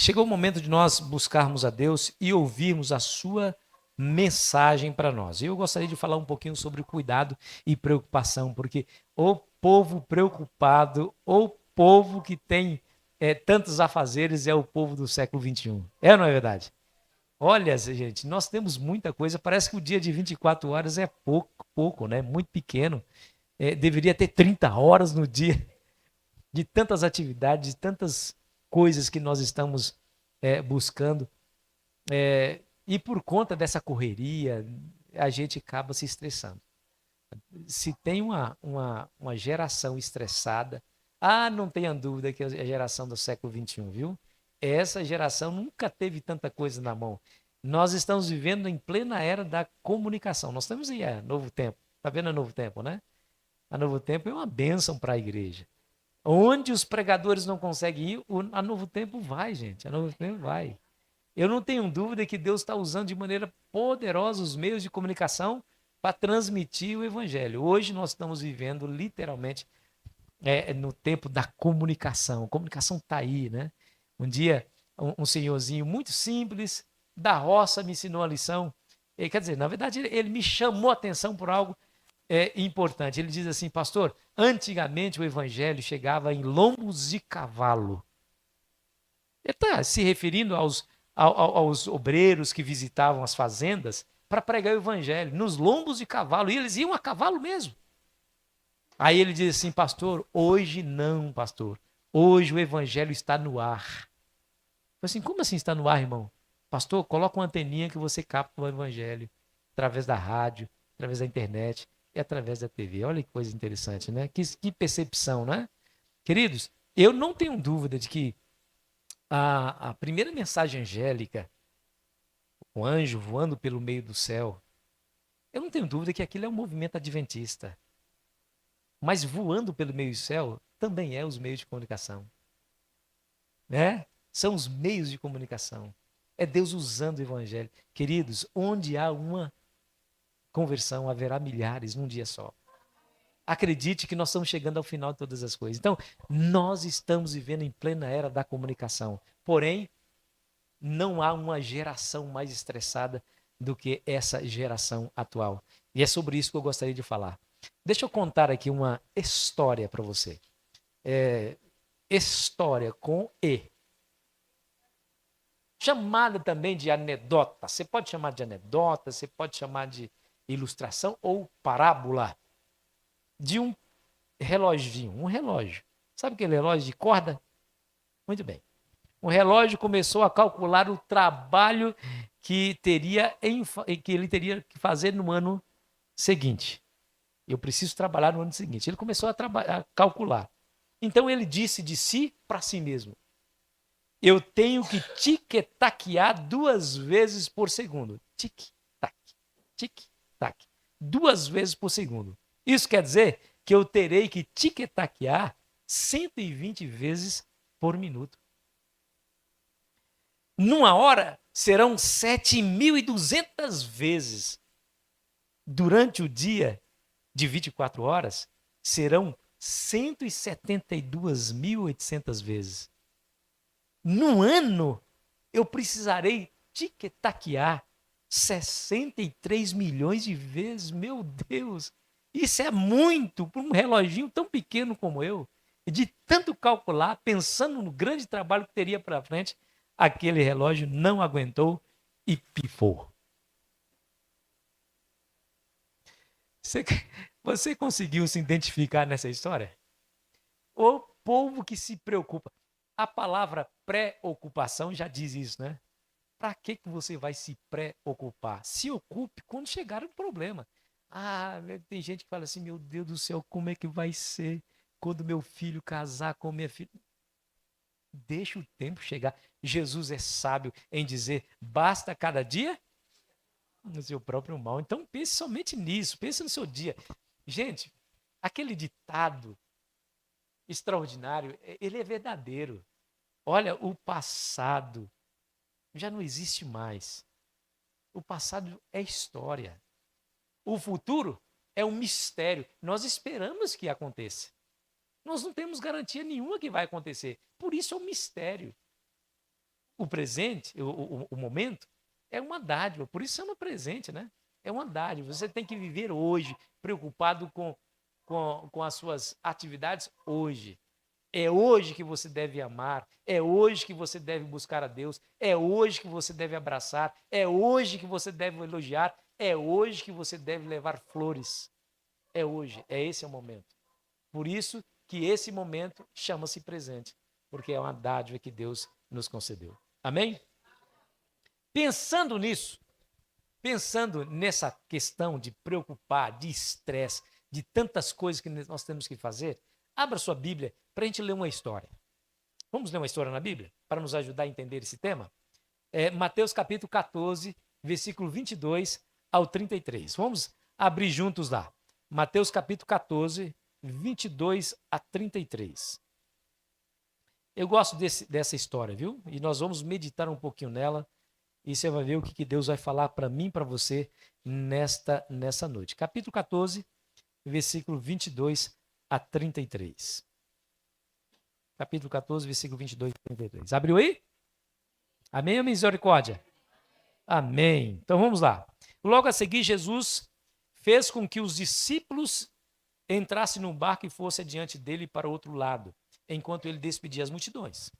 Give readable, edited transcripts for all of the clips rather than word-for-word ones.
Chegou o momento de nós buscarmos a Deus e ouvirmos a sua mensagem para nós. Eu gostaria de falar um pouquinho sobre cuidado e preocupação, porque o povo preocupado, o povo que tem tantos afazeres é o povo do século XXI. É ou não é verdade? Olha, gente, nós temos muita coisa. Parece que o dia de 24 horas é pouco, né? Muito pequeno. Deveria ter 30 horas no dia de tantas atividades, de tantas coisas que nós estamos buscando. E por conta dessa correria, a gente acaba se estressando. Se tem uma geração estressada, não tenha dúvida que é a geração do século XXI, viu? Essa geração nunca teve tanta coisa na mão. Nós estamos vivendo em plena era da comunicação. Nós estamos em Novo Tempo. Está vendo a Novo Tempo, né? A Novo Tempo é uma bênção para a igreja. Onde os pregadores não conseguem ir, a Novo Tempo vai, gente. A Novo Tempo vai. Eu não tenho dúvida que Deus está usando de maneira poderosa os meios de comunicação para transmitir o evangelho. Hoje nós estamos vivendo literalmente no tempo da comunicação. A comunicação está aí, né? Um dia, um senhorzinho muito simples da roça me ensinou a lição. Quer dizer, na verdade, ele me chamou a atenção por algo importante. Ele diz assim, pastor, antigamente o evangelho chegava em lombos de cavalo. Ele está se referindo aos obreiros que visitavam as fazendas para pregar o evangelho, nos lombos de cavalo, e eles iam a cavalo mesmo. Aí ele diz assim, pastor, hoje não, pastor. Hoje o evangelho está no ar. Eu assim, como assim está no ar, irmão? Pastor, coloca uma anteninha que você capta o evangelho através da rádio, através da internet e através da TV. Olha que coisa interessante, né? Que percepção, né? Queridos, eu não tenho dúvida de que a primeira mensagem angélica, o anjo voando pelo meio do céu, eu não tenho dúvida que aquilo é um movimento adventista. Mas voando pelo meio do céu também é os meios de comunicação. Né? São os meios de comunicação. É Deus usando o evangelho. Queridos, onde há uma conversão, haverá milhares num dia só. Acredite que nós estamos chegando ao final de todas as coisas. Então, nós estamos vivendo em plena era da comunicação. Porém, não há uma geração mais estressada do que essa geração atual. E é sobre isso que eu gostaria de falar. Deixa eu contar aqui uma história para você. História com E. Chamada também de anedota. Você pode chamar de anedota, você pode chamar de ilustração ou parábola. De um reloginho, um relógio. Sabe aquele relógio de corda? Muito bem. O relógio começou a calcular o trabalho que ele teria que fazer no ano seguinte. Eu preciso trabalhar no ano seguinte. Ele começou a calcular. Então ele disse de si para si mesmo: eu tenho que tic-taquear 2 vezes por segundo. Tic-tac, tic-tac. 2 vezes por segundo. Isso quer dizer que eu terei que tic-taquear 120 vezes por minuto. Numa hora, serão 7.200 vezes. Durante o dia de 24 horas, serão 172.800 vezes. No ano, eu precisarei tic-taquear 63 milhões de vezes. Meu Deus, isso é muito para um reloginho tão pequeno como eu. De tanto calcular, pensando no grande trabalho que teria para frente, aquele relógio não aguentou e pifou. Você conseguiu se identificar nessa história? O povo que se preocupa. A palavra preocupação já diz isso, né? Para que você vai se preocupar? Se ocupe quando chegar o problema. Tem gente que fala assim, meu Deus do céu, como é que vai ser quando meu filho casar com minha filha? Deixa o tempo chegar. Jesus é sábio em dizer, basta cada dia no seu próprio mal. Então pense somente nisso, pense no seu dia. Gente, aquele ditado extraordinário, ele é verdadeiro. Olha, o passado já não existe mais. O passado é história. O futuro é um mistério. Nós esperamos que aconteça. Nós não temos garantia nenhuma que vai acontecer. Por isso é um mistério. o presente, o momento, é uma dádiva. Por isso chama presente, né? É uma dádiva. Você tem que viver hoje, preocupado com as suas atividades hoje. É hoje que você deve amar, é hoje que você deve buscar a Deus, é hoje que você deve abraçar, é hoje que você deve elogiar, é hoje que você deve levar flores. É hoje, esse é o momento. Por isso que esse momento chama-se presente, porque é uma dádiva que Deus nos concedeu. Amém? Pensando nisso, pensando nessa questão de preocupar, de estresse, de tantas coisas que nós temos que fazer, abra sua Bíblia para a gente ler uma história. Vamos ler uma história na Bíblia para nos ajudar a entender esse tema? Mateus capítulo 14, versículo 22 ao 33. Vamos abrir juntos lá. Mateus capítulo 14, 22 a 33. Eu gosto dessa história, viu? E nós vamos meditar um pouquinho nela e você vai ver o que Deus vai falar para mim e para você nessa noite. Capítulo 14, versículo 22 a 33. Capítulo 14, versículo 22 a 33. Abriu aí? Amém ou misericórdia? Amém. Então vamos lá. Logo a seguir, Jesus fez com que os discípulos entrassem no barco e fossem adiante dele para o outro lado, enquanto ele despedia as multidões.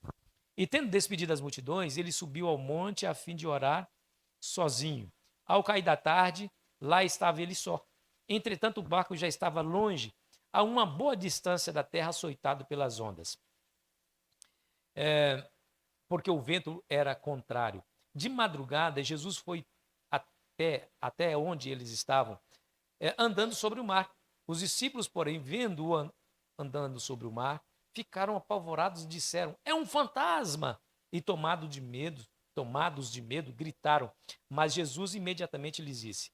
E tendo despedido as multidões, ele subiu ao monte a fim de orar sozinho. Ao cair da tarde, lá estava ele só. Entretanto, o barco já estava longe, a uma boa distância da terra, açoitado pelas ondas. Porque o vento era contrário. De madrugada, Jesus foi até onde eles estavam, andando sobre o mar. Os discípulos, porém, vendo-o andando sobre o mar, ficaram apavorados e disseram: é um fantasma! E tomados de medo, gritaram. Mas Jesus imediatamente lhes disse: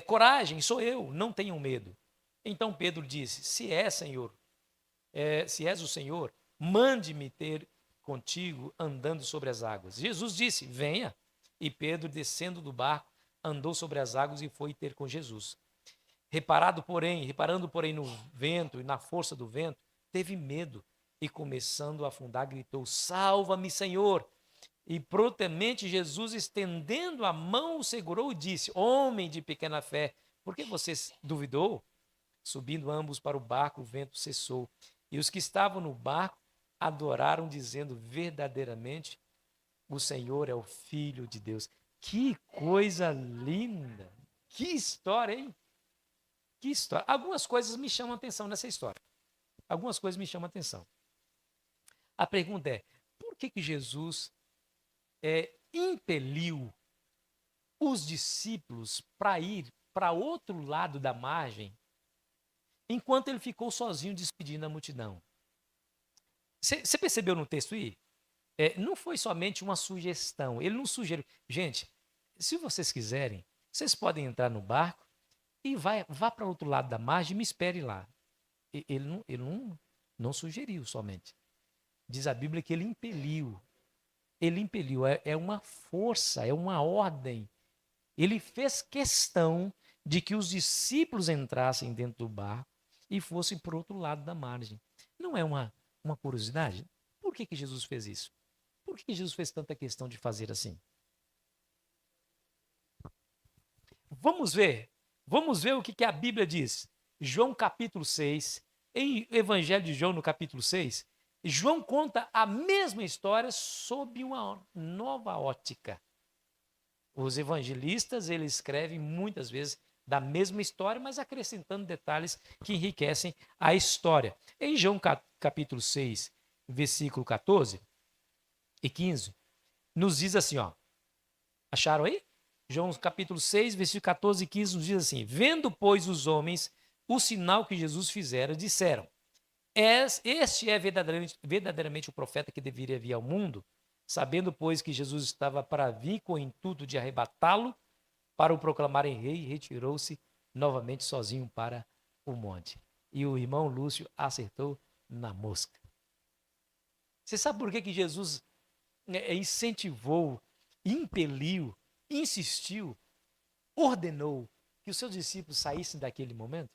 coragem, sou eu, não tenham medo. Então Pedro disse: se és o Senhor, mande-me ter contigo andando sobre as águas. Jesus disse: venha. E Pedro, descendo do barco, andou sobre as águas e foi ter com Jesus. Reparando, porém, no vento e na força do vento, teve medo e, começando a afundar, gritou: salva-me, Senhor! E prontamente Jesus, estendendo a mão, o segurou e disse: homem de pequena fé, por que você duvidou? Subindo ambos para o barco, o vento cessou. E os que estavam no barco adoraram, dizendo: verdadeiramente, o Senhor é o Filho de Deus. Que coisa linda! Que história, hein? Que história. Algumas coisas me chamam a atenção nessa história. Algumas coisas me chamam a atenção. A pergunta é: por que Jesus impeliu os discípulos para ir para outro lado da margem, enquanto ele ficou sozinho despedindo a multidão? Você percebeu no texto aí? Não foi somente uma sugestão. Ele não sugeriu. Gente, se vocês quiserem, vocês podem entrar no barco e vá para o outro lado da margem e me espere lá. Ele não sugeriu somente. Diz a Bíblia que ele impeliu. Ele impeliu. É uma força, é uma ordem. Ele fez questão de que os discípulos entrassem dentro do barco e fossem para o outro lado da margem. Não é uma curiosidade? Por que Jesus fez isso? Por que Jesus fez tanta questão de fazer assim? Vamos ver o que a Bíblia diz. João capítulo 6, em Evangelho de João, no capítulo 6, João conta a mesma história sob uma nova ótica. Os evangelistas, eles escrevem muitas vezes da mesma história, mas acrescentando detalhes que enriquecem a história. Em João capítulo 6, versículo 14 e 15, nos diz assim, ó. Acharam aí? João capítulo 6, versículo 14 e 15 nos diz assim: vendo, pois, os homens o sinal que Jesus fizera, disseram: este é verdadeiramente o profeta que deveria vir ao mundo. Sabendo, pois, que Jesus estava para vir com o intuito de arrebatá-lo, para o proclamarem rei, retirou-se novamente sozinho para o monte. E o irmão Lúcio acertou na mosca. Você sabe por que Jesus incentivou, impeliu, insistiu, ordenou que os seus discípulos saíssem daquele momento?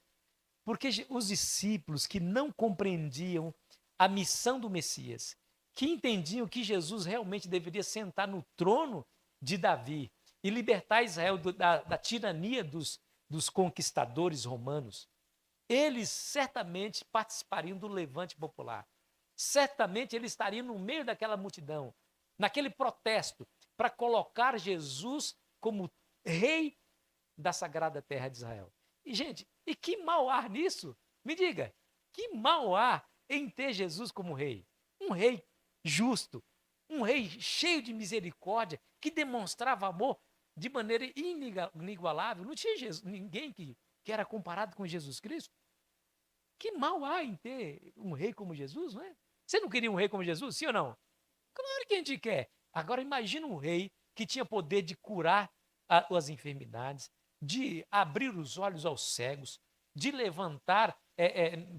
Porque os discípulos que não compreendiam a missão do Messias, que entendiam que Jesus realmente deveria sentar no trono de Davi e libertar Israel da tirania dos conquistadores romanos, eles certamente participariam do levante popular. Certamente eles estariam no meio daquela multidão, naquele protesto, para colocar Jesus como rei da sagrada terra de Israel. E, gente, e que mal há nisso? Me diga, que mal há em ter Jesus como rei? Um rei justo, um rei cheio de misericórdia, que demonstrava amor de maneira inigualável. Não tinha ninguém que era comparado com Jesus Cristo. Que mal há em ter um rei como Jesus, não é? Você não queria um rei como Jesus, sim ou não? Claro que a gente quer. Agora imagina um rei que tinha poder de curar as enfermidades, de abrir os olhos aos cegos, de levantar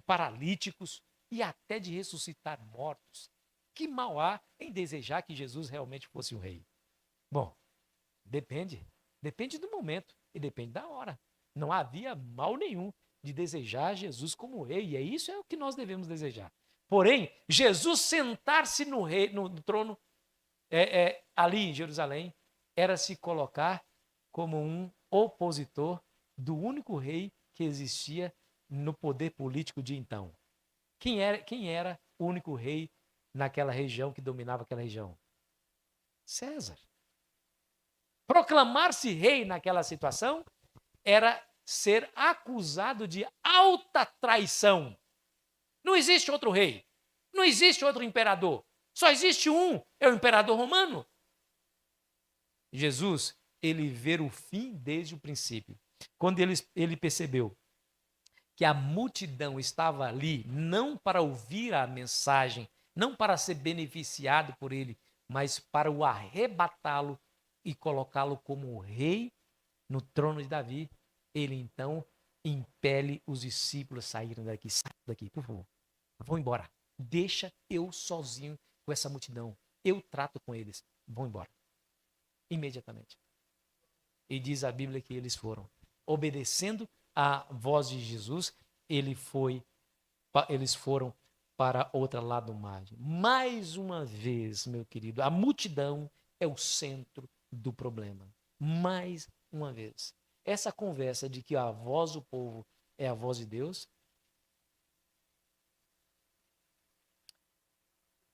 paralíticos e até de ressuscitar mortos. Que mal há em desejar que Jesus realmente fosse um rei? Bom, depende. Depende do momento e depende da hora. Não havia mal nenhum de desejar Jesus como rei, e isso é o que nós devemos desejar. Porém, Jesus sentar-se no trono ali em Jerusalém era se colocar como um opositor do único rei que existia no poder político de então. Quem era o único rei naquela região que dominava aquela região? César. Proclamar-se rei naquela situação era ser acusado de alta traição. Não existe outro rei, não existe outro imperador, só existe um, é o imperador romano. Jesus, ele vê o fim desde o princípio. Quando ele percebeu que a multidão estava ali não para ouvir a mensagem, não para ser beneficiado por ele, mas para o arrebatá-lo e colocá-lo como rei no trono de Davi, ele então impele os discípulos a saírem daqui. Saiam daqui, por favor. Vão embora. Deixa eu sozinho com essa multidão. Eu trato com eles. Vão embora. Imediatamente. E diz a Bíblia que eles foram. Obedecendo à voz de Jesus, eles foram para outro lado do mar. Mais uma vez, meu querido, a multidão é o centro do problema. Mais uma vez. Essa conversa de que a voz do povo é a voz de Deus.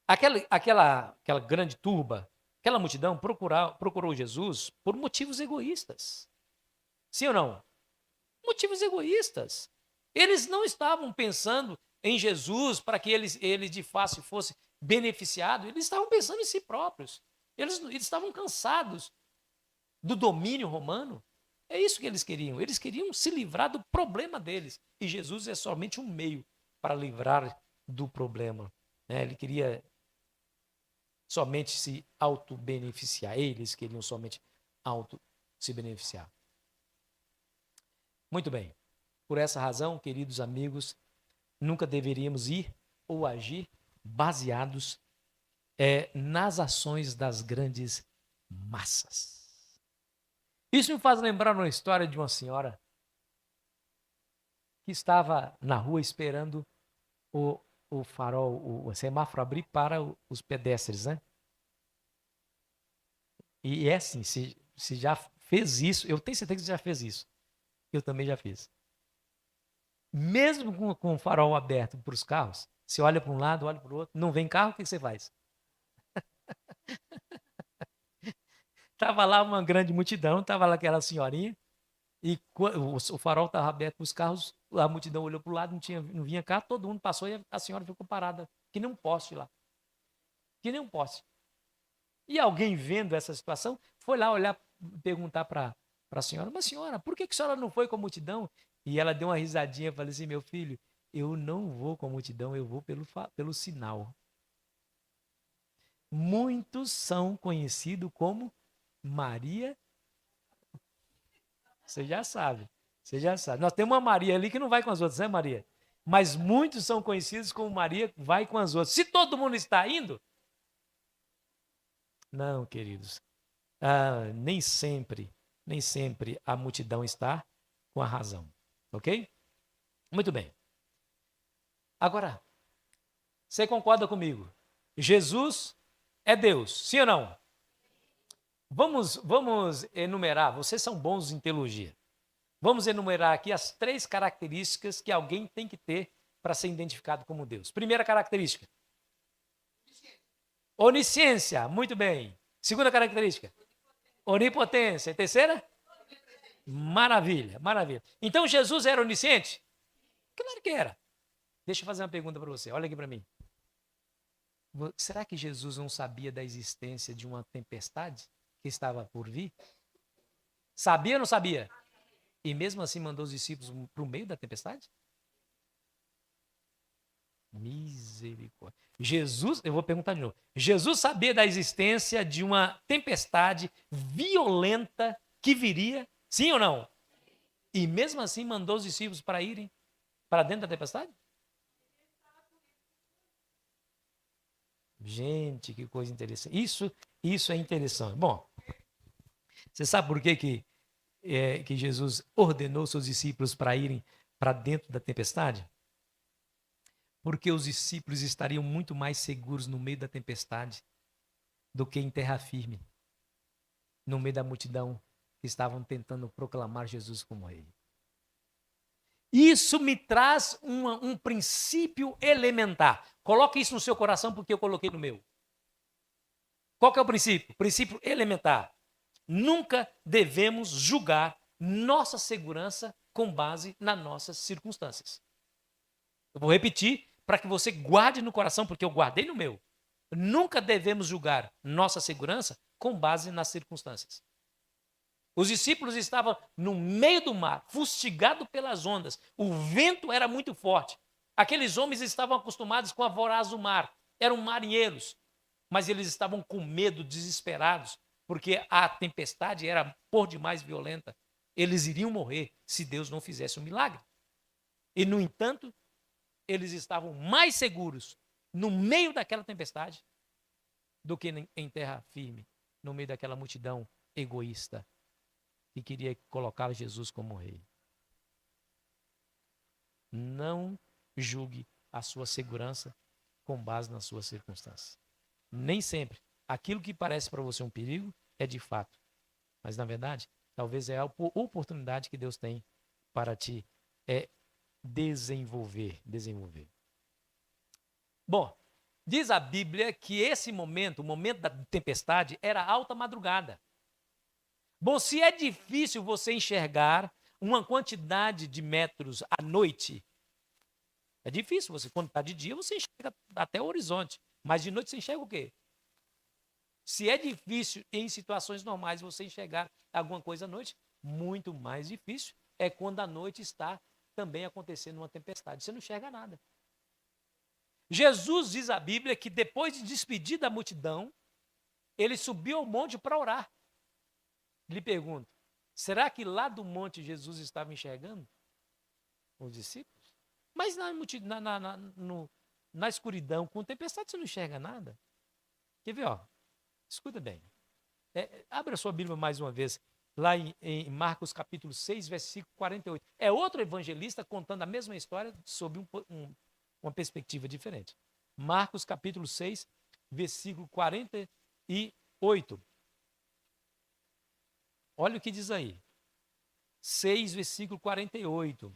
Aquela grande turba, aquela multidão procurou Jesus por motivos egoístas. Sim ou não? Motivos egoístas. Eles não estavam pensando em Jesus para que eles de fato fossem beneficiados, eles estavam pensando em si próprios. Eles estavam cansados do domínio romano. É isso que eles queriam. Eles queriam se livrar do problema deles. E Jesus é somente um meio para livrar do problema. Ele queria somente se auto-beneficiar. Eles queriam somente se beneficiar. Muito bem. Por essa razão, queridos amigos, nunca deveríamos ir ou agir baseados nas ações das grandes massas. Isso me faz lembrar uma história de uma senhora que estava na rua esperando o farol, o semáforo abrir para os pedestres, né? E é assim, se já fez isso, eu tenho certeza que você já fez isso. Eu também já fiz. Mesmo com o farol aberto para os carros, você olha para um lado, olha para o outro, não vem carro, o que você faz? Estava lá uma grande multidão, estava lá aquela senhorinha, e o farol estava aberto para os carros, a multidão olhou para o lado, não vinha carro, todo mundo passou e a senhora ficou parada, que nem um poste lá. Que nem um poste. E alguém vendo essa situação, foi lá olhar, perguntar para a senhora, mas senhora, por que a senhora não foi com a multidão? E ela deu uma risadinha e falou assim, meu filho, eu não vou com a multidão, eu vou pelo sinal. Muitos são conhecidos como Maria. Você já sabe, você já sabe. Nós temos uma Maria ali que não vai com as outras, né, Maria? Mas muitos são conhecidos como Maria que vai com as outras. Se todo mundo está indo, não, queridos. Nem sempre a multidão está com a razão. Ok? Muito bem. Agora, você concorda comigo? Jesus é Deus, sim ou não? Vamos enumerar, vocês são bons em teologia. Vamos enumerar aqui as 3 características que alguém tem que ter para ser identificado como Deus. Primeira característica. Onisciência, muito bem. Segunda característica. Onipotência. Terceira? Maravilha, maravilha. Então Jesus era onisciente? Claro que era. Deixa eu fazer uma pergunta para você. Olha aqui para mim. Será que Jesus não sabia da existência de uma tempestade que estava por vir? Sabia ou não sabia? E mesmo assim mandou os discípulos para o meio da tempestade? Misericórdia. Jesus, eu vou perguntar de novo. Jesus sabia da existência de uma tempestade violenta que viria, sim ou não? E mesmo assim mandou os discípulos para irem para dentro da tempestade? Gente, que coisa interessante. Isso é interessante. Bom, você sabe por que Jesus ordenou seus discípulos para irem para dentro da tempestade? Porque os discípulos estariam muito mais seguros no meio da tempestade do que em terra firme, no meio da multidão que estavam tentando proclamar Jesus como rei. Isso me traz um princípio elementar. Coloque isso no seu coração porque eu coloquei no meu. Qual que é o princípio? Princípio elementar. Nunca devemos julgar nossa segurança com base nas nossas circunstâncias. Eu vou repetir para que você guarde no coração, porque eu guardei no meu. Nunca devemos julgar nossa segurança com base nas circunstâncias. Os discípulos estavam no meio do mar, fustigados pelas ondas. O vento era muito forte. Aqueles homens estavam acostumados com a voraz do mar. Eram marinheiros, mas eles estavam com medo, desesperados, porque a tempestade era por demais violenta. Eles iriam morrer se Deus não fizesse um milagre. E, no entanto, eles estavam mais seguros no meio daquela tempestade do que em terra firme, no meio daquela multidão egoísta que queria colocar Jesus como rei. Não julgue a sua segurança com base nas suas circunstâncias. Nem sempre aquilo que parece para você um perigo é de fato, mas na verdade, talvez é a oportunidade que Deus tem para te desenvolver. Bom, diz a Bíblia que esse momento, o momento da tempestade, era alta madrugada. Bom, se é difícil você enxergar uma quantidade de metros à noite, é difícil. Quando está de dia, você enxerga até o horizonte. Mas de noite você enxerga o quê? Se é difícil em situações normais você enxergar alguma coisa à noite, muito mais difícil é quando a noite está também acontecendo uma tempestade. Você não enxerga nada. Jesus diz a Bíblia que depois de despedir da multidão, ele subiu ao monte para orar. Lhe pergunto, será que lá do monte Jesus estava enxergando os discípulos? Mas na escuridão, com tempestade, você não enxerga nada. Quer ver? Ó, escuta bem. Abra sua Bíblia mais uma vez, lá em Marcos capítulo 6, versículo 48. É outro evangelista contando a mesma história sob uma perspectiva diferente. Marcos capítulo 6, versículo 48. Olha o que diz aí. 6, versículo 48.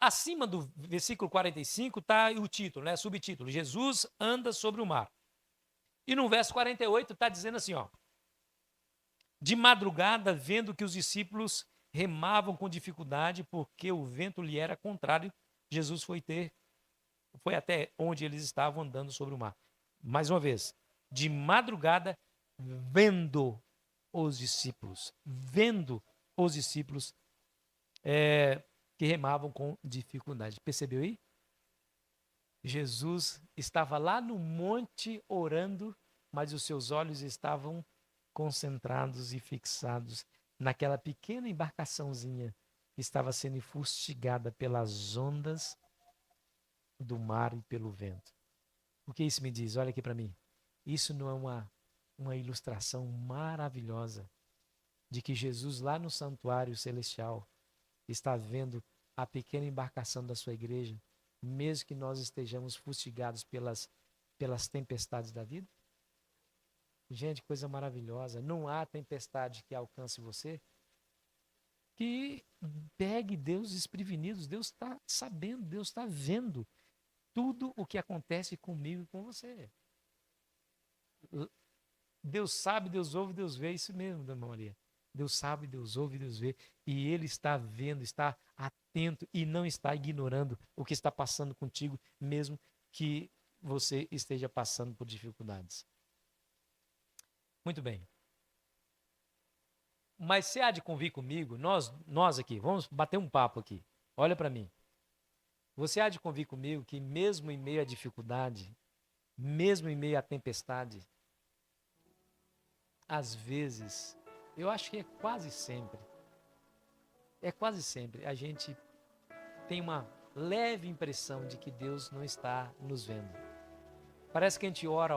Acima do versículo 45 está o título, né? Subtítulo. Jesus anda sobre o mar. E no verso 48 está dizendo assim, ó. De madrugada, vendo que os discípulos remavam com dificuldade porque o vento lhe era contrário, Jesus foi até onde eles estavam andando sobre o mar. Mais uma vez, de madrugada, vendo os discípulos que remavam com dificuldade. Percebeu aí? Jesus estava lá no monte orando, mas os seus olhos estavam concentrados e fixados naquela pequena embarcaçãozinha que estava sendo fustigada pelas ondas do mar e pelo vento. O que isso me diz? Olha aqui para mim. Isso não é uma ilustração maravilhosa de que Jesus lá no santuário celestial está vendo a pequena embarcação da sua igreja, mesmo que nós estejamos fustigados pelas tempestades da vida? Gente, coisa maravilhosa. Não há tempestade que alcance você que pegue Deus desprevenidos. Deus está sabendo, Deus está vendo tudo o que acontece comigo e com você. Deus sabe, Deus ouve, Deus vê. Isso mesmo, dona Maria. Deus sabe, Deus ouve, Deus vê. E Ele está vendo, está atento e não está ignorando o que está passando contigo, mesmo que você esteja passando por dificuldades. Muito bem. Mas você há de convir comigo, nós aqui, vamos bater um papo aqui. Olha para mim. Você há de convir comigo que mesmo em meio à dificuldade, mesmo em meio à tempestade, às vezes, eu acho que é quase sempre a gente tem uma leve impressão de que Deus não está nos vendo. Parece que a gente ora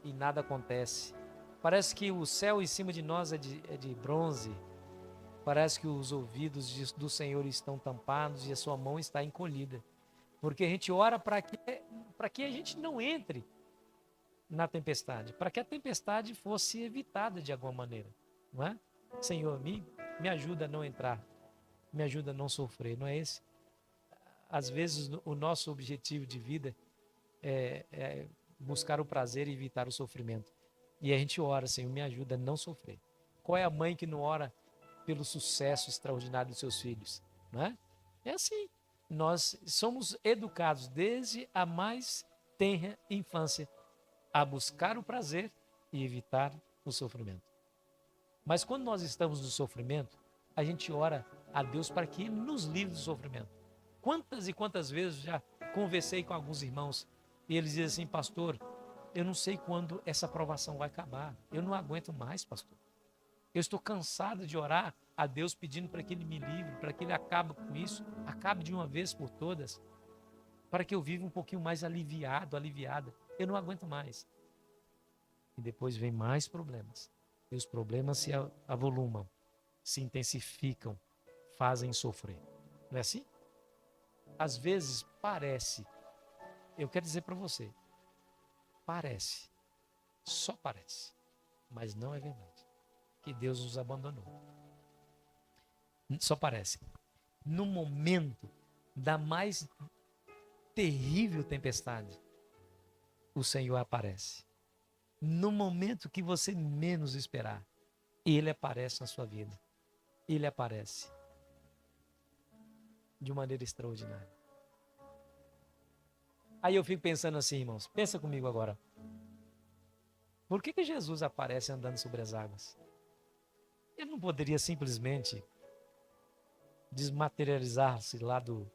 e nada acontece. Parece que o céu em cima de nós é de bronze. Parece que os ouvidos do Senhor estão tampados e a sua mão está encolhida. Porque a gente ora para que a gente não entre na tempestade, para que a tempestade fosse evitada de alguma maneira, não é? Senhor, me ajuda a não entrar, me ajuda a não sofrer, não é esse? Às vezes o nosso objetivo de vida é buscar o prazer e evitar o sofrimento. E a gente ora, Senhor, me ajuda a não sofrer. Qual é a mãe que não ora pelo sucesso extraordinário dos seus filhos? Não é? É assim. Nós somos educados desde a mais tenra infância a buscar o prazer e evitar o sofrimento. Mas quando nós estamos no sofrimento, a gente ora a Deus para que Ele nos livre do sofrimento. Quantas e quantas vezes já conversei com alguns irmãos e eles dizem assim, pastor, eu não sei quando essa provação vai acabar. Eu não aguento mais, pastor. Eu estou cansado de orar a Deus pedindo para que Ele me livre, para que Ele acabe com isso, acabe de uma vez por todas, para que eu viva um pouquinho mais aliviado, aliviada. Eu não aguento mais. E depois vem mais problemas. E os problemas se avolumam, se intensificam, fazem sofrer. Não é assim? Às vezes parece, eu quero dizer para você, parece, só parece, mas não é verdade, que Deus nos abandonou. Só parece. No momento da mais terrível tempestade, o Senhor aparece. No momento que você menos esperar, Ele aparece na sua vida. Ele aparece de maneira extraordinária. Aí eu fico pensando assim, irmãos, pensa comigo agora. Por que Jesus aparece andando sobre as águas? Ele não poderia simplesmente desmaterializar-se lá do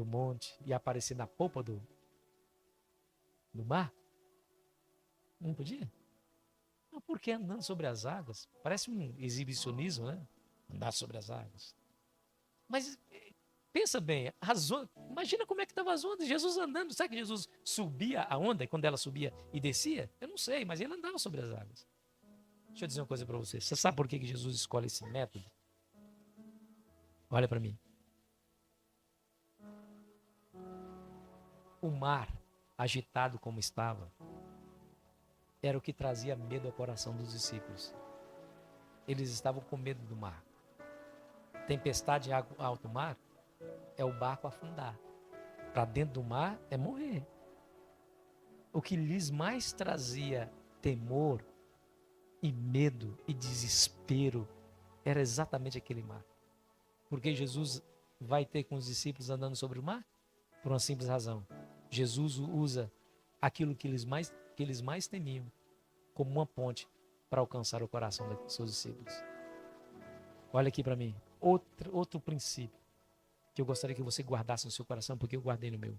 monte e aparecer na polpa do mar? Não podia? Não, porque andando sobre as águas, parece um exibicionismo, né? Andar sobre as águas. Mas pensa bem, imagina como é que estavam as ondas. Jesus andando, sabe que Jesus subia a onda quando ela subia e descia? Eu não sei, mas ele andava sobre as águas. Deixa eu dizer uma coisa para você. Você sabe por que Jesus escolhe esse método? Olha para mim. O mar, agitado como estava, era o que trazia medo ao coração dos discípulos. Eles estavam com medo do mar. Tempestade em alto mar é o barco afundar. Para dentro do mar é morrer. O que lhes mais trazia temor e medo e desespero era exatamente aquele mar. Porque Jesus vai ter com os discípulos andando sobre o mar? Por uma simples razão. Jesus usa aquilo que eles mais temiam como uma ponte para alcançar o coração dos seus discípulos. Olha aqui para mim. Outro princípio que eu gostaria que você guardasse no seu coração, porque eu guardei no meu.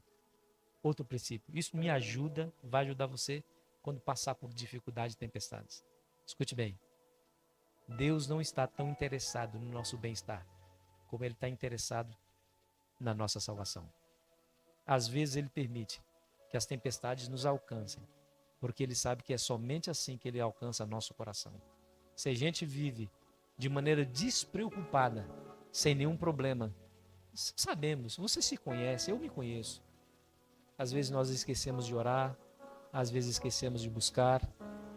Outro princípio. Isso me ajuda, vai ajudar você quando passar por dificuldades e tempestades. Escute bem. Deus não está tão interessado no nosso bem-estar como Ele está interessado na nossa salvação. Às vezes Ele permite que as tempestades nos alcancem, porque Ele sabe que é somente assim que Ele alcança nosso coração. Se a gente vive de maneira despreocupada, sem nenhum problema, sabemos, você se conhece, eu me conheço. Às vezes nós esquecemos de orar, às vezes esquecemos de buscar,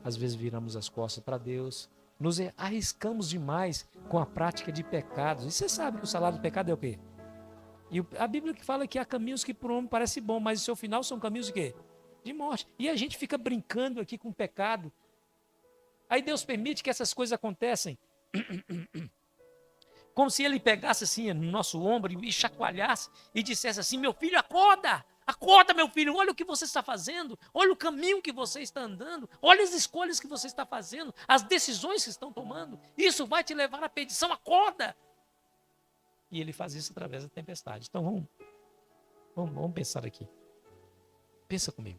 às vezes viramos as costas para Deus, nos arriscamos demais com a prática de pecados. E você sabe que o salário do pecado é o quê? E a Bíblia que fala que há caminhos que por um homem parece bom, mas o seu final são caminhos de quê? De morte. E a gente fica brincando aqui com o pecado. Aí Deus permite que essas coisas aconteçam. Como se ele pegasse assim no nosso ombro e chacoalhasse e dissesse assim: meu filho, acorda! Acorda, meu filho, olha o que você está fazendo, olha o caminho que você está andando, olha as escolhas que você está fazendo, as decisões que estão tomando. Isso vai te levar à perdição, acorda! E ele faz isso através da tempestade. Então vamos pensar aqui. Pensa comigo.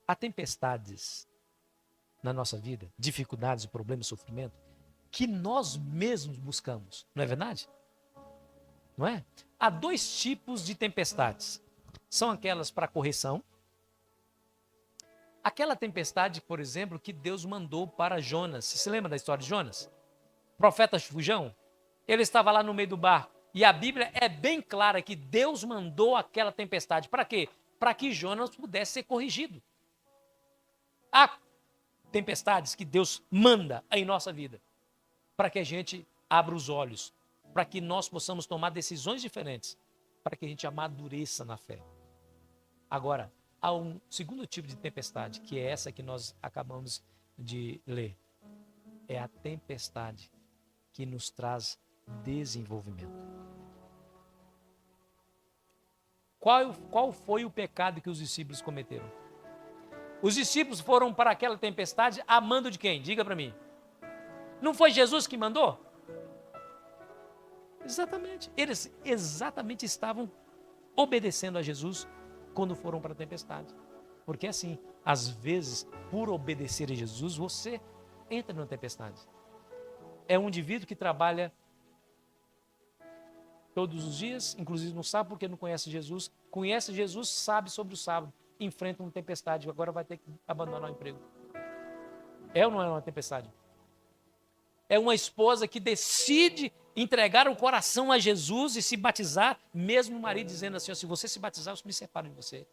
Há tempestades na nossa vida, dificuldades, problemas, sofrimento, que nós mesmos buscamos, não é verdade? Não é? Há dois tipos de tempestades. São aquelas para correção. Aquela tempestade, por exemplo, que Deus mandou para Jonas. Você se lembra da história de Jonas? Profeta fujão. Ele estava lá no meio do barco. E a Bíblia é bem clara que Deus mandou aquela tempestade. Para quê? Para que Jonas pudesse ser corrigido. Há tempestades que Deus manda em nossa vida para que a gente abra os olhos, para que nós possamos tomar decisões diferentes, para que a gente amadureça na fé. Agora, há um segundo tipo de tempestade, que é essa que nós acabamos de ler. É a tempestade que nos traz desenvolvimento. Qual foi o pecado que os discípulos cometeram? Os discípulos foram para aquela tempestade a mando de quem? Diga para mim. Não foi Jesus que mandou? Exatamente. Eles exatamente estavam obedecendo a Jesus quando foram para a tempestade. Porque assim, às vezes, por obedecer a Jesus, você entra numa tempestade. É um indivíduo que trabalha todos os dias, inclusive no sábado, porque não conhece Jesus, sabe sobre o sábado, enfrenta uma tempestade, agora vai ter que abandonar o emprego. É ou não é uma tempestade? É uma esposa que decide entregar o coração a Jesus e se batizar, mesmo o marido dizendo assim: se você se batizar, eu me separo de você.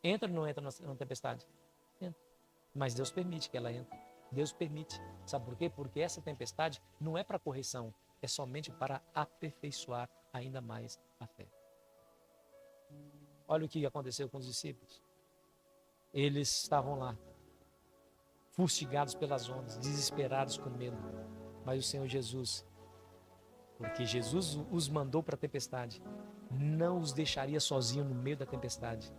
Entra ou não entra na tempestade? Entra. Mas Deus permite que ela entre. Deus permite. Sabe por quê? Porque essa tempestade não é para correção, é somente para aperfeiçoar ainda mais a fé. Olha o que aconteceu com os discípulos. Eles estavam lá, fustigados pelas ondas, desesperados com medo. Mas o Senhor Jesus, porque Jesus os mandou para a tempestade, não os deixaria sozinhos no meio da tempestade.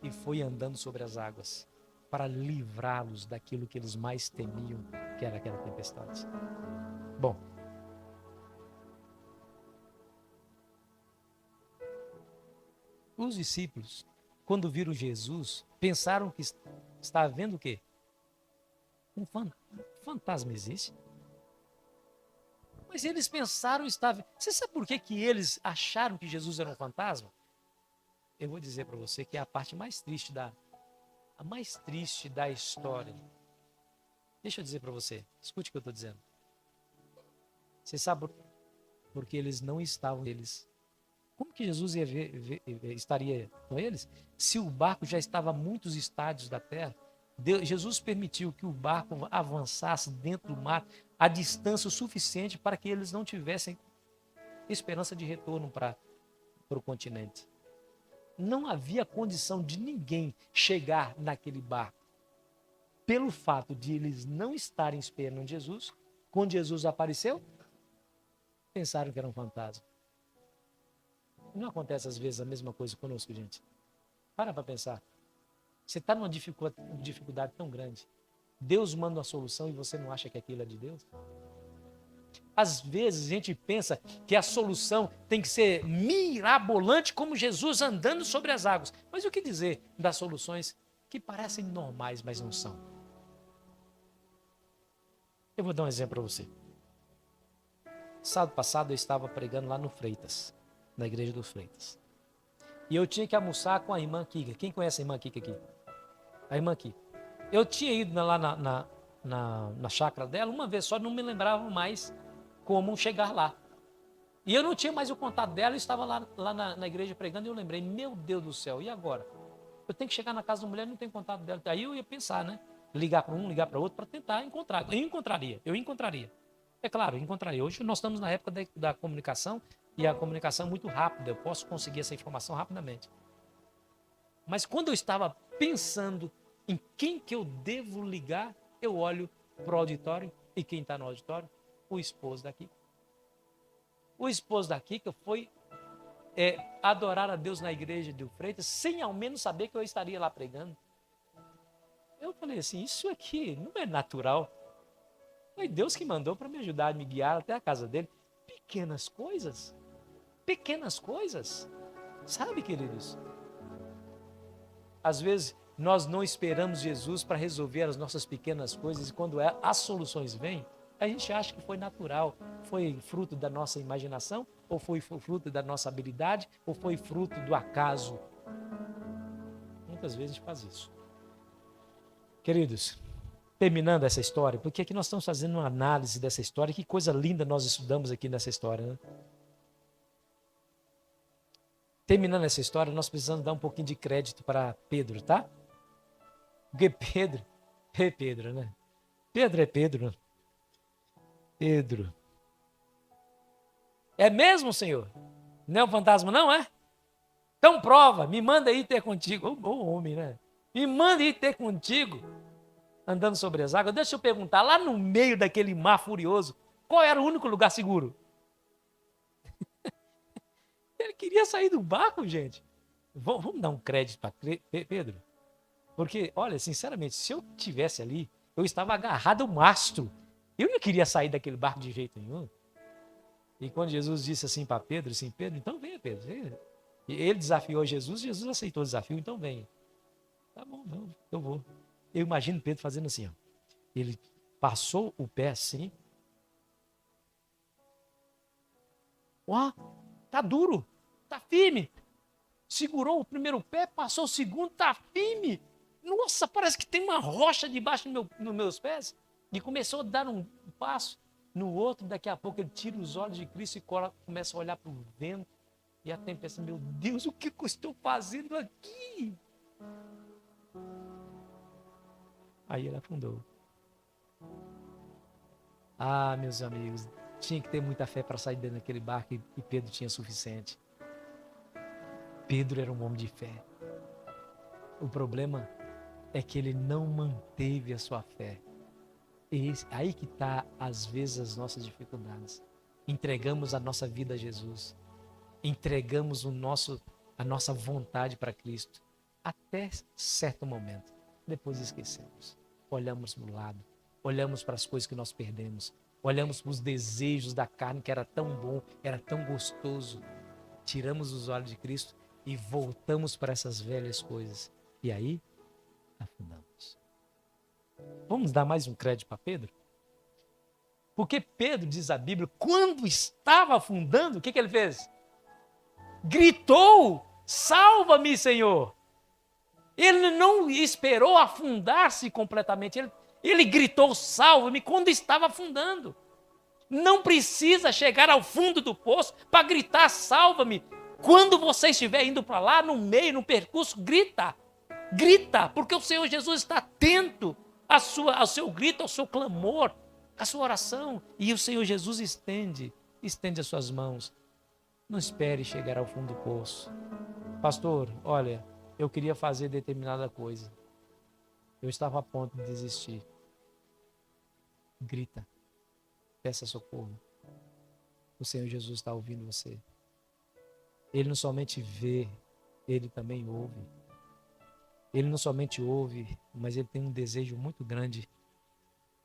E foi andando sobre as águas para livrá-los daquilo que eles mais temiam, que era aquela tempestade. Bom, os discípulos, quando viram Jesus, pensaram que estava vendo o quê? Um fantasma existe? Mas eles pensaram, você sabe por que eles acharam que Jesus era um fantasma? Eu vou dizer para você que é a parte mais triste da história. Deixa eu dizer para você, escute o que eu estou dizendo. Você sabe por que eles não estavam eles? Como que Jesus estaria com eles? Se o barco já estava a muitos estádios da terra, Jesus permitiu que o barco avançasse dentro do mar a distância suficiente para que eles não tivessem esperança de retorno para o continente. Não havia condição de ninguém chegar naquele barco. Pelo fato de eles não estarem esperando Jesus, quando Jesus apareceu, pensaram que era um fantasma. Não acontece às vezes a mesma coisa conosco, gente? Para pensar. Você está numa dificuldade tão grande. Deus manda uma solução e você não acha que aquilo é de Deus? Às vezes a gente pensa que a solução tem que ser mirabolante, como Jesus andando sobre as águas. Mas o que dizer das soluções que parecem normais, mas não são? Eu vou dar um exemplo para você. Sábado passado eu estava pregando lá no Freitas, na igreja dos Freitas. E eu tinha que almoçar com a irmã Kika. Quem conhece a irmã Kika aqui? A irmã Kika. Eu tinha ido lá na chácara dela uma vez só, não me lembrava mais como chegar lá. E eu não tinha mais o contato dela, eu estava lá na igreja pregando e eu lembrei, meu Deus do céu, e agora? Eu tenho que chegar na casa da mulher e não tenho contato dela. Aí eu ia pensar, né? Ligar para um, ligar para outro, para tentar encontrar. Eu encontraria. É claro, eu encontraria. Hoje nós estamos na época da comunicação e a comunicação é muito rápida. Eu posso conseguir essa informação rapidamente. Mas quando eu estava pensando em quem que eu devo ligar, eu olho para o auditório e quem está no auditório? O esposo daqui. O esposo daqui que foi adorar a Deus na igreja de Freitas, sem ao menos saber que eu estaria lá pregando. Eu falei assim, isso aqui não é natural. Foi Deus que mandou para me ajudar, me guiar até a casa dele. Pequenas coisas. Pequenas coisas. Sabe, queridos? Às vezes, nós não esperamos Jesus para resolver as nossas pequenas coisas e quando as soluções vêm, a gente acha que foi natural, foi fruto da nossa imaginação, ou foi fruto da nossa habilidade, ou foi fruto do acaso. Muitas vezes a gente faz isso. Queridos, terminando essa história, porque aqui nós estamos fazendo uma análise dessa história, que coisa linda nós estudamos aqui nessa história, né? Terminando essa história, nós precisamos dar um pouquinho de crédito para Pedro, tá? Porque Pedro é Pedro, né? Pedro é Pedro, né? Pedro. É mesmo, Senhor? Não é um fantasma, não é? Então prova, me manda ir ter contigo. Ô homem, né? Me manda ir ter contigo, andando sobre as águas. Deixa eu perguntar, lá no meio daquele mar furioso, qual era o único lugar seguro? Ele queria sair do barco, gente. Vamos dar um crédito para Pedro? Porque, olha, sinceramente, se eu estivesse ali, eu estava agarrado ao mastro. Eu não queria sair daquele barco de jeito nenhum. E quando Jesus disse assim para Pedro, assim, Pedro, então venha, Pedro. E ele desafiou Jesus, Jesus aceitou o desafio, então venha. Tá bom, eu vou. Eu imagino Pedro fazendo assim, ó. Ele passou o pé assim. Ó, tá duro, tá firme. Segurou o primeiro pé, passou o segundo, tá firme. Nossa, parece que tem uma rocha debaixo nos meus pés. E começou a dar um passo no outro. Daqui a pouco ele tira os olhos de Cristo e começa a olhar para o vento. E a tempestade, meu Deus, o que eu estou fazendo aqui? Aí ele afundou. Ah, meus amigos, tinha que ter muita fé para sair dentro daquele barco e Pedro tinha suficiente. Pedro era um homem de fé. O problema é que ele não manteve a sua fé. Aí que está, às vezes, as nossas dificuldades. Entregamos a nossa vida a Jesus. Entregamos a nossa vontade para Cristo. Até certo momento. Depois esquecemos. Olhamos para o lado. Olhamos para as coisas que nós perdemos. Olhamos para os desejos da carne, que era tão bom, era tão gostoso. Tiramos os olhos de Cristo e voltamos para essas velhas coisas. E aí, afundamos. Vamos dar mais um crédito para Pedro? Porque Pedro, diz a Bíblia, quando estava afundando, o que ele fez? Gritou, salva-me, Senhor. Ele não esperou afundar-se completamente. Ele gritou, salva-me, quando estava afundando. Não precisa chegar ao fundo do poço para gritar, salva-me. Quando você estiver indo para lá, no meio, no percurso, grita. Grita, porque o Senhor Jesus está atento ao seu grito, ao seu clamor, à sua oração. E o Senhor Jesus estende as suas mãos. Não espere chegar ao fundo do poço. Pastor, olha, eu queria fazer determinada coisa. Eu estava a ponto de desistir. Grita. Peça socorro. O Senhor Jesus está ouvindo você. Ele não somente vê, ele também ouve. Ele não somente ouve, mas ele tem um desejo muito grande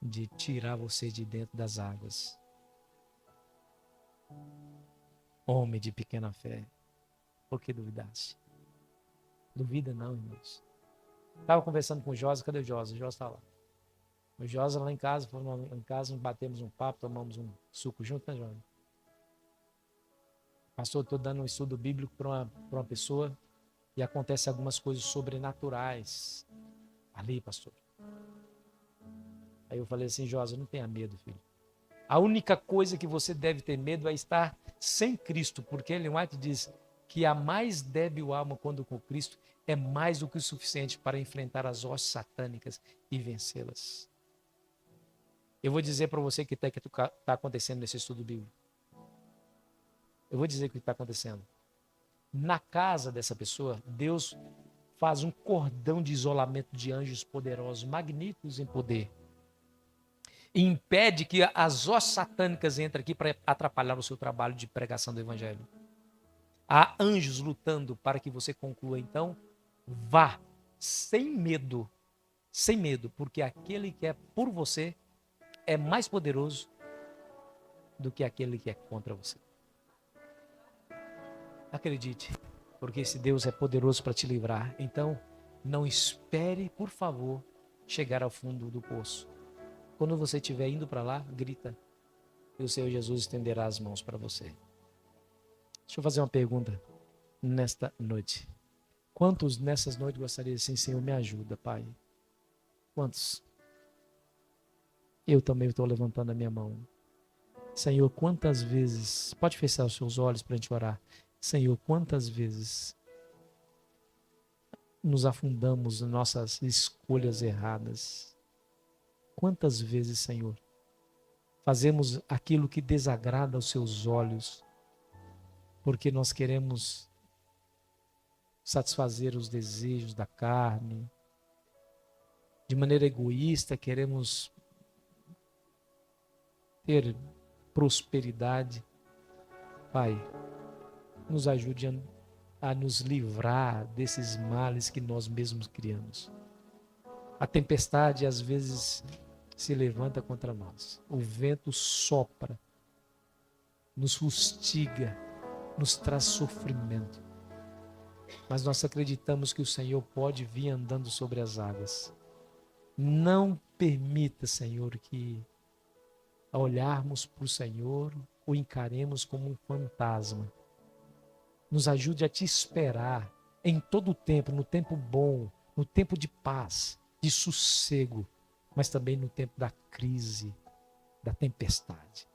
de tirar você de dentro das águas. Homem de pequena fé, por que duvidasse? Duvida não, irmãos. Estava conversando com o Josa, cadê o Josa? O Josa está lá. O Josa lá em casa, fomos lá em casa, batemos um papo, tomamos um suco junto, né, Josa? Pastor, estou dando um estudo bíblico para uma pessoa e acontece algumas coisas sobrenaturais ali, pastor. Aí eu falei assim, Josa, não tenha medo, filho. A única coisa que você deve ter medo é estar sem Cristo, porque Ellen White diz que a mais débil alma quando com Cristo é mais do que o suficiente para enfrentar as hostes satânicas e vencê-las. Eu vou dizer para você o que está acontecendo nesse estudo bíblico. Eu vou dizer o que está acontecendo. Na casa dessa pessoa, Deus faz um cordão de isolamento de anjos poderosos, magníficos em poder. E impede que as hostes satânicas entrem aqui para atrapalhar o seu trabalho de pregação do evangelho. Há anjos lutando para que você conclua. Então, vá sem medo, porque aquele que é por você é mais poderoso do que aquele que é contra você. Acredite, porque esse Deus é poderoso para te livrar. Então, não espere, por favor, chegar ao fundo do poço. Quando você estiver indo para lá, grita e o Senhor Jesus estenderá as mãos para você. Deixa eu fazer uma pergunta nesta noite. Quantos nessas noites gostariam assim, Senhor, me ajuda, Pai? Quantos? Eu também estou levantando a minha mão. Senhor, quantas vezes, pode fechar os seus olhos para a gente orar. Senhor, quantas vezes nos afundamos em nossas escolhas erradas? Quantas vezes, Senhor, fazemos aquilo que desagrada aos seus olhos, porque nós queremos satisfazer os desejos da carne, de maneira egoísta, queremos ter prosperidade. Pai, nos ajude a nos livrar desses males que nós mesmos criamos. A tempestade às vezes se levanta contra nós. O vento sopra, nos fustiga, nos traz sofrimento. Mas nós acreditamos que o Senhor pode vir andando sobre as águas. Não permita, Senhor, que ao olharmos para o Senhor, o encaremos como um fantasma. Nos ajude a te esperar em todo o tempo, no tempo bom, no tempo de paz, de sossego, mas também no tempo da crise, da tempestade.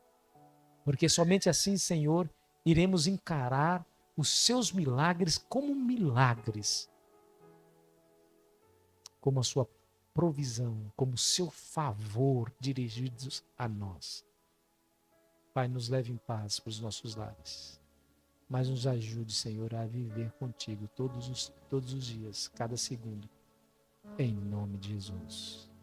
Porque somente assim, Senhor, iremos encarar os seus milagres como milagres, como a sua provisão, como o seu favor dirigidos a nós. Pai, nos leve em paz para os nossos lares, mas nos ajude, Senhor, a viver contigo todos os dias, cada segundo, em nome de Jesus.